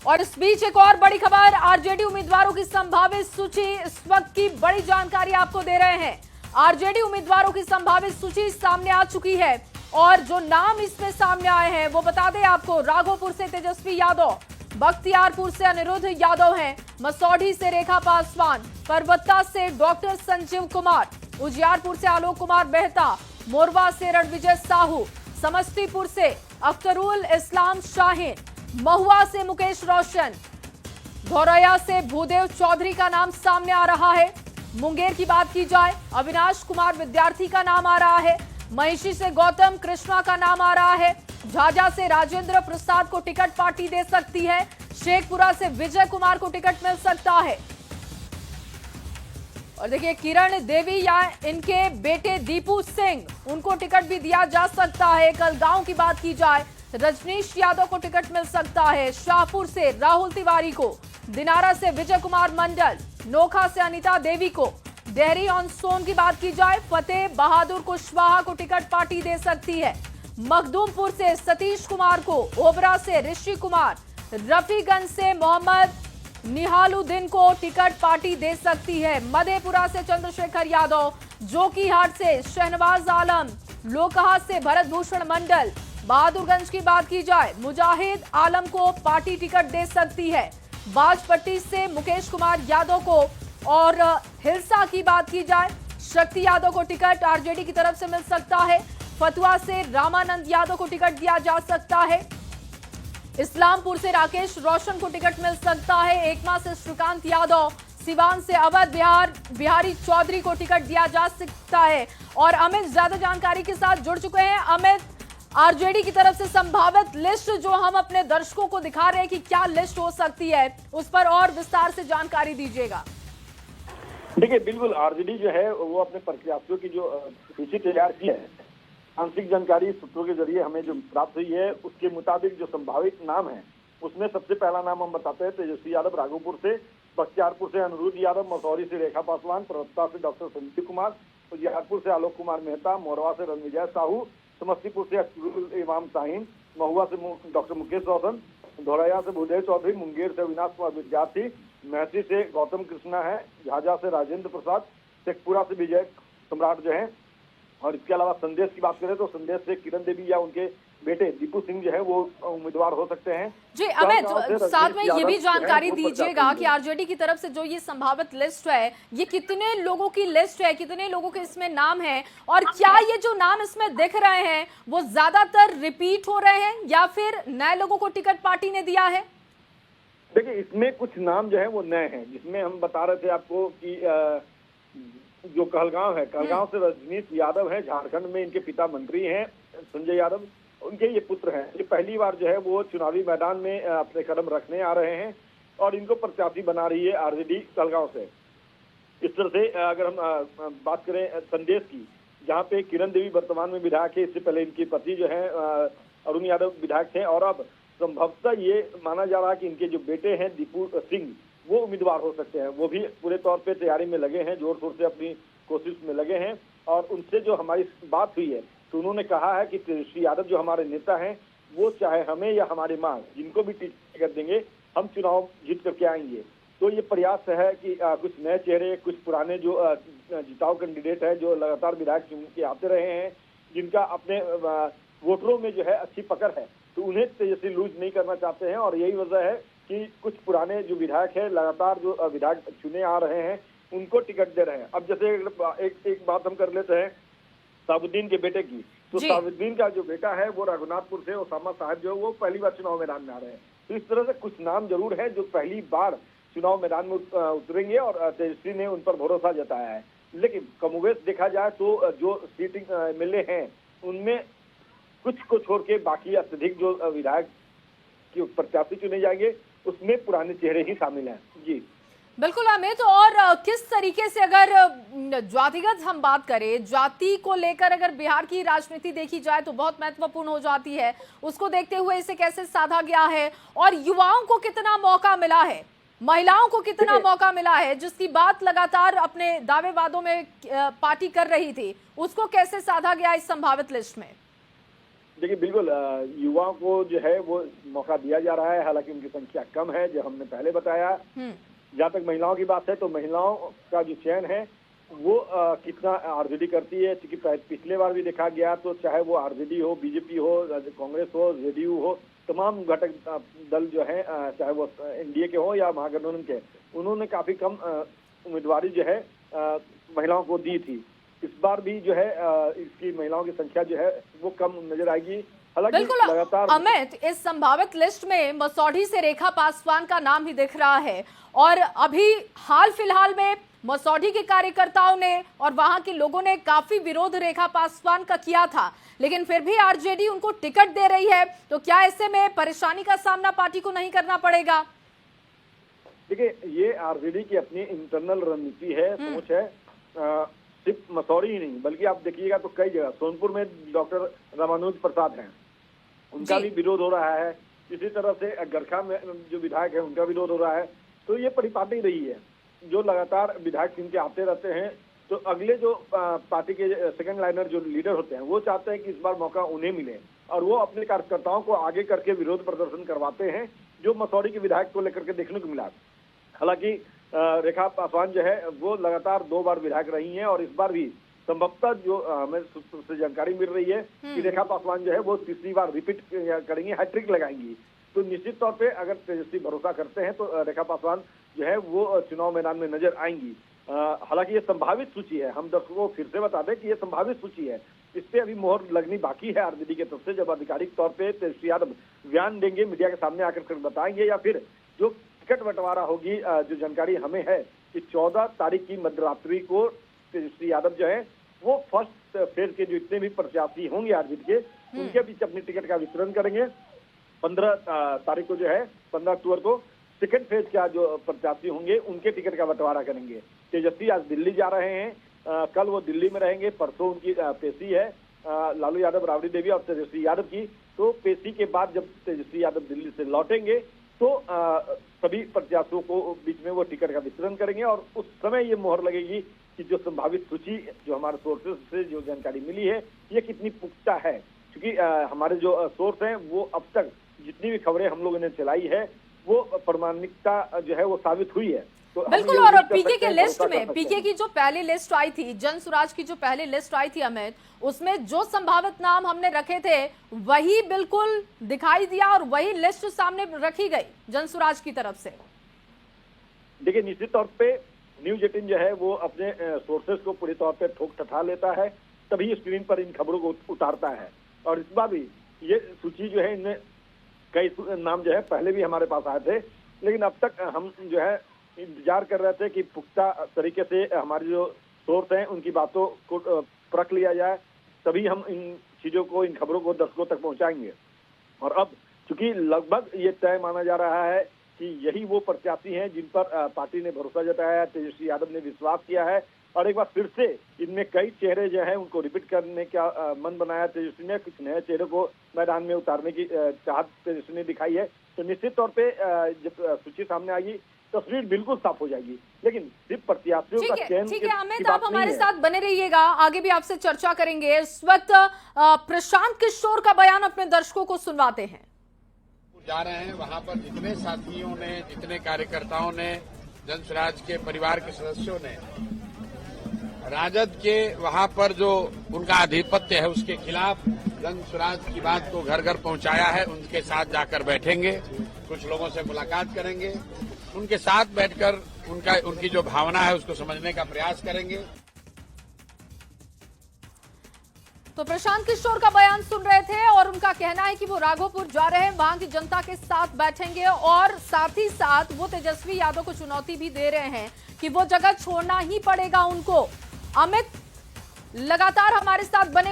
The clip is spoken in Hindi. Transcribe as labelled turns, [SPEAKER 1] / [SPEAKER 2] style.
[SPEAKER 1] और इस बीच एक और बड़ी खबर, आरजेडी उम्मीदवारों की संभावित सूची, इस वक्त की बड़ी जानकारी आपको दे रहे हैं। आरजेडी उम्मीदवारों की संभावित सूची सामने आ चुकी है और जो नाम इसमें सामने आए हैं वो बता दें आपको। राघोपुर से तेजस्वी यादव, बख्तियारपुर से अनिरुद्ध यादव हैं, मसौढ़ी से रेखा पासवान, परबत्ता से डॉक्टर संजीव कुमार, उजियारपुर से आलोक कुमार मेहता, मोरवा से रणविजय साहू, समस्तीपुर से अख्तरुल इस्लाम शाहीन, महुआ से मुकेश रोशन, धौरैया से भूदेव चौधरी का नाम सामने आ रहा है। मुंगेर की बात की जाए, अविनाश कुमार विद्यार्थी का नाम आ रहा है। महिषी से गौतम कृष्णा का नाम आ रहा है। झाझा से राजेंद्र प्रसाद को टिकट पार्टी दे सकती है। शेखपुरा से विजय कुमार को टिकट मिल सकता है। और देखिए, किरण देवी या इनके बेटे दीपू सिंह, उनको टिकट भी दिया जा सकता है। कलगांव की बात की जाए, रजनीश यादव को टिकट मिल सकता है। शाहपुर से राहुल तिवारी को, दिनारा से विजय कुमार मंडल, नोखा से अनीता देवी को, डेहरी ऑन सोन की बात की जाए, फतेह बहादुर कुशवाहा को टिकट पार्टी दे सकती है। मखदूमपुर से सतीश कुमार को, ओबरा से ऋषि कुमार, रफीगंज से मोहम्मद निहालुद्दीन को टिकट पार्टी दे सकती है। मधेपुरा से चंद्रशेखर यादव, जोकीहाट से शहनवाज आलम, लोकहा से भरत भूषण मंडल, बहादुरगंज की बात की जाए, मुजाहिद आलम को पार्टी टिकट दे सकती है। बाजपट्टी से मुकेश कुमार यादव को, और हिलसा की बात की जाए, शक्ति यादव को टिकट आरजेडी की तरफ से मिल सकता है। फतुहा से रामानंद यादव को टिकट दिया जा सकता है। इस्लामपुर से राकेश रोशन को टिकट मिल सकता है। एकमा से श्रीकांत यादव, सिवान से अवध बिहारी चौधरी को टिकट दिया जा सकता है। और अमित ज्यादा जानकारी के साथ जुड़ चुके हैं। अमित, आरजेडी की तरफ से संभावित लिस्ट जो हम अपने दर्शकों को दिखा रहे हैं कि क्या लिस्ट हो सकती है, उस पर और विस्तार से जानकारी दीजिएगा।
[SPEAKER 2] देखिए, बिल्कुल आरजेडी जो है वो अपने प्रत्याशियों की जो सूची तैयार की है, आंशिक जानकारी सूत्रों के जरिए हमें जो प्राप्त हुई है उसके मुताबिक जो संभावित नाम है उसमें सबसे पहला नाम हम बताते हैं तेजस्वी यादव राघोपुर से, बख्तियारपुर से अनिरुद्ध यादव, मसौरी से रेखा पासवान, परबत्ता से डॉक्टर संजीव कुमार, उजियारपुर से आलोक कुमार मेहता, मोरवा से रणविजय साहू, समस्तीपुर से अख्तरुल इस्लाम शाहीन, महुआ से डॉक्टर मुकेश रोशन, धौरैया से भूदेव चौधरी, मुंगेर से अविनाश कुमार विद्यार्थी, महसी से गौतम कृष्णा है, झाझा से राजेंद्र प्रसाद, शेखपुरा से विजय सम्राट जो है। और इसके अलावा संदेश की बात करें तो संदेश से किरण देवी या उनके बेटे दीपू सिंह जो है वो उम्मीदवार हो सकते हैं।
[SPEAKER 1] जी अमित, साथ में ये भी जानकारी दीजिएगा कि आरजेडी की तरफ से जो ये संभावित लिस्ट है, ये कितने लोगों की लिस्ट है, कितने लोगों के इसमें नाम है, और क्या ये जो नाम इसमें दिख रहे हैं वो ज्यादातर रिपीट हो रहे हैं या फिर नए लोगों को टिकट पार्टी ने दिया है?
[SPEAKER 2] देखिए, इसमें कुछ नाम जो है वो नए हैं, जिसमें हम बता रहे थे आपको कि जो कहलगांव है, कहलगांव से रजनीश यादव है, झारखंड में इनके पिता मंत्री हैं संजय यादव, उनके ये पुत्र हैं। ये पहली बार जो है वो चुनावी मैदान में अपने कदम रखने आ रहे हैं और इनको प्रत्याशी बना रही है आरजेडी कहलगांव से। इस तरह से अगर हम बात करें संदेश की, जहाँ पे किरण देवी वर्तमान में विधायक है, इससे पहले इनके पति जो है अरुण यादव विधायक थे, और अब संभवतः ये माना जा रहा है कि इनके जो बेटे हैं दीपू सिंह वो उम्मीदवार हो सकते हैं। वो भी पूरे तौर पे तैयारी में लगे हैं, जोर शोर से अपनी कोशिश में लगे हैं। और उनसे जो हमारी बात हुई है तो उन्होंने कहा है कि तेजस्वी यादव जो हमारे नेता हैं वो चाहे हमें या हमारी मां जिनको भी टिकट देंगे हम चुनाव जीत करके आएंगे। तो ये प्रयास है कि कुछ नए चेहरे, कुछ पुराने जो जिताऊ कैंडिडेट है जो लगातार विधायक चुन के आते रहे हैं, जिनका अपने वोटरों में जो है अच्छी पकड़ है, तो उन्हें तेजस्वी लूज नहीं करना चाहते हैं। और यही वजह है कि कुछ पुराने जो विधायक है, लगातार जो विधायक चुने आ रहे हैं, उनको टिकट दे रहे हैं। अब जैसे एक बात हम कर लेते हैं साबुद्दीन के बेटे की, तो साबुद्दीन का जो बेटा है वो रघुनाथपुर से ओसामा साहब जो है वो पहली बार चुनाव मैदान में आ रहे हैं। तो इस तरह से कुछ नाम जरूर है जो पहली बार चुनाव मैदान में उतरेंगे और तेजस्वी ने उन पर भरोसा जताया है। लेकिन कमोबेश देखा जाए तो जो सीटिंग एमएलए हैं उनमें कुछ को छोड़ के बाकी अत्यधिक जो विधायक की प्रत्याशी चुने जाएंगे उसमें पुराने चेहरे ही शामिल हैं। जी
[SPEAKER 1] बिल्कुल अमित, और किस तरीके से अगर जातिगत हम बात करें, जाति को लेकर अगर बिहार की राजनीति देखी जाए तो बहुत महत्वपूर्ण हो जाती है, उसको देखते हुए इसे कैसे साधा गया है और युवाओं को कितना मौका मिला है, महिलाओं को कितना मौका मिला है, जिसकी बात लगातार अपने दावे वादों में पार्टी कर रही थी, उसको कैसे साधा गया इस संभावित लिस्ट में?
[SPEAKER 2] देखिए बिल्कुल युवाओं को जो है वो मौका दिया जा रहा है, हालांकि उनकी संख्या कम है, जो हमने पहले बताया। जहाँ तक महिलाओं की बात है तो महिलाओं का जो चयन है वो कितना आरजेडी करती है, क्योंकि पिछले बार भी देखा गया तो चाहे वो आरजेडी हो, बीजेपी हो, कांग्रेस हो, जेडीयू हो, तमाम घटक दल जो है चाहे वो एनडीए के हो या महागठबंधन के, उन्होंने काफी कम उम्मीदवारी जो है महिलाओं को दी थी। इस बार भी जो है इसकी महिलाओं की संख्या जो है वो कम नजर आएगी। हालांकि
[SPEAKER 1] बिल्कुल
[SPEAKER 2] लगातार
[SPEAKER 1] अमित, इस संभावित लिस्ट में मसौढ़ी से रेखा पासवान का नाम ही दिख रहा है और अभी हाल फिलहाल में मसौढ़ी के कार्यकर्ताओं ने और वहां के लोगों ने काफी विरोध रेखा पासवान का किया था, लेकिन फिर भी आरजेडी उनको टिकट दे रही है। तो क्या ऐसे में परेशानी का सामना पार्टी को नहीं करना पड़ेगा?
[SPEAKER 2] देखिए ये आरजेडी की अपनी इंटरनल रणनीति है, सोच है। सिर्फ मसौढ़ी ही नहीं बल्कि आप देखिएगा तो कई जगह, सोनपुर में डॉक्टर रामानुज प्रसाद हैं, उनका भी विरोध हो रहा है। इसी तरह से गरखा में जो विधायक है उनका विरोध हो रहा है। तो ये परिपाटी रही है, जो लगातार विधायक चुन के आते रहते हैं। तो अगले जो पार्टी के सेकंड लाइनर जो लीडर होते हैं वो चाहते हैं कि इस बार मौका उन्हें मिले और वो अपने कार्यकर्ताओं को आगे करके विरोध प्रदर्शन करवाते हैं, जो मसौढ़ी के विधायक को लेकर के देखने को मिला। हालांकि रेखा पासवान जो है वो लगातार 2 बार विधायक रही हैं और इस बार भी संभवतः जो हमें सूत्र से जानकारी मिल रही है कि रेखा पासवान जो है वो तीसरी बार रिपीट करेंगी, हैट्रिक लगाएंगी। तो निश्चित तौर पे अगर तेजस्वी भरोसा करते हैं तो रेखा पासवान जो है वो चुनाव मैदान में नजर आएंगी। हालांकि ये संभावित सूची है, हम दर्शकों को फिर से बता दें कि ये संभावित सूची है, इस पे अभी मोहर लगनी बाकी है आरजेडी की तरफ से। जब आधिकारिक तौर पे तेजस्वी यादव बयान देंगे, मीडिया के सामने आकर बताएंगे, या फिर जो टिकट बंटवारा होगी, जो जानकारी हमें है कि 14 तारीख की मध्यरात्रि को तेजस्वी यादव जो है वो फर्स्ट फेज के जो इतने भी प्रत्याशी होंगे आरजेडी के, उनके बीच अपनी टिकट का वितरण करेंगे। 15 तारीख को जो है 15 अक्टूबर को सेकंड फेज का जो प्रत्याशी होंगे उनके टिकट का बंटवारा करेंगे। तेजस्वी आज दिल्ली जा रहे हैं, कल वो दिल्ली में रहेंगे, परसों उनकी पेशी है लालू यादव, राबड़ी देवी और तेजस्वी यादव की। तो पेशी के बाद जब तेजस्वी यादव दिल्ली से लौटेंगे तो सभी प्रत्याशियों को बीच में वो टिकट का वितरण करेंगे और उस समय ये मोहर लगेगी कि जो संभावित सूची जो हमारे सोर्सेज से जो जानकारी मिली है ये कितनी पुख्ता है। क्योंकि हमारे जो सोर्स हैं वो अब तक जितनी भी खबरें हम लोगों ने चलाई है वो प्रामाणिकता जो है वो साबित हुई है। तो
[SPEAKER 1] बिल्कुल। और पीके के लिस्ट में, पीके की जो पहली लिस्ट आई थी, जन स्वराज की जो पहली लिस्ट आई थी अमित, उसमें जो संभावित नाम हमने रखे थे वही बिल्कुल दिखाई दिया और वही लिस्ट सामने रखी गई जन स्वराज की तरफ से।
[SPEAKER 2] देखिए निश्चित तौर पे न्यूज 18 जो है वो अपने सोर्सेस को पूरी तौर पे ठोक ठठा लेता है, तभी स्क्रीन पर इन खबरों को उतारता है। और इस बार भी ये सूची जो है इनमें कई नाम जो है पहले भी हमारे पास आए थे, लेकिन अब तक हम जो है इंतजार कर रहे थे कि पुख्ता तरीके से हमारे जो सोर्स हैं उनकी बातों को परख लिया जाए, तभी हम इन चीजों को, इन खबरों को दर्शकों तक पहुंचाएंगे। और अब चूंकि लगभग ये तय माना जा रहा है कि यही वो प्रत्याशी हैं जिन पर पार्टी ने भरोसा जताया है, तेजस्वी यादव ने विश्वास किया है और एक बार फिर से इनमें कई चेहरे जो हैं उनको रिपीट करने का मन बनाया तेजस्वी ने। कुछ नए चेहरे को मैदान में उतारने की चाहत तेजस्वी ने दिखाई है। तो निश्चित तौर पे जब सूची सामने आएगी तस्वीर बिल्कुल साफ हो जाएगी, लेकिन सिर्फ प्रत्याशियों का चयन।
[SPEAKER 1] ठीक है अमित, आप हमारे साथ बने रहिएगा, आगे भी आपसे चर्चा करेंगे। इस वक्त प्रशांत किशोर का बयान अपने दर्शकों को सुनवाते हैं।
[SPEAKER 3] जा रहे हैं वहां पर जितने साथियों ने, जितने कार्यकर्ताओं ने, जन स्वराज के परिवार के सदस्यों ने राजद के वहां पर जो उनका आधिपत्य है उसके खिलाफ जन स्वराज की बात को घर घर पहुंचाया है, उनके साथ जाकर बैठेंगे, कुछ लोगों से मुलाकात करेंगे, उनके साथ बैठकर उनकी जो भावना है उसको समझने का प्रयास करेंगे।
[SPEAKER 1] तो प्रशांत किशोर का बयान सुन रहे थे और उनका कहना है कि वो राघोपुर जा रहे हैं, वहां की जनता के साथ बैठेंगे और साथ ही साथ वो तेजस्वी यादव को चुनौती भी दे रहे हैं कि वो जगह छोड़ना ही पड़ेगा उनको। अमित लगातार हमारे साथ बने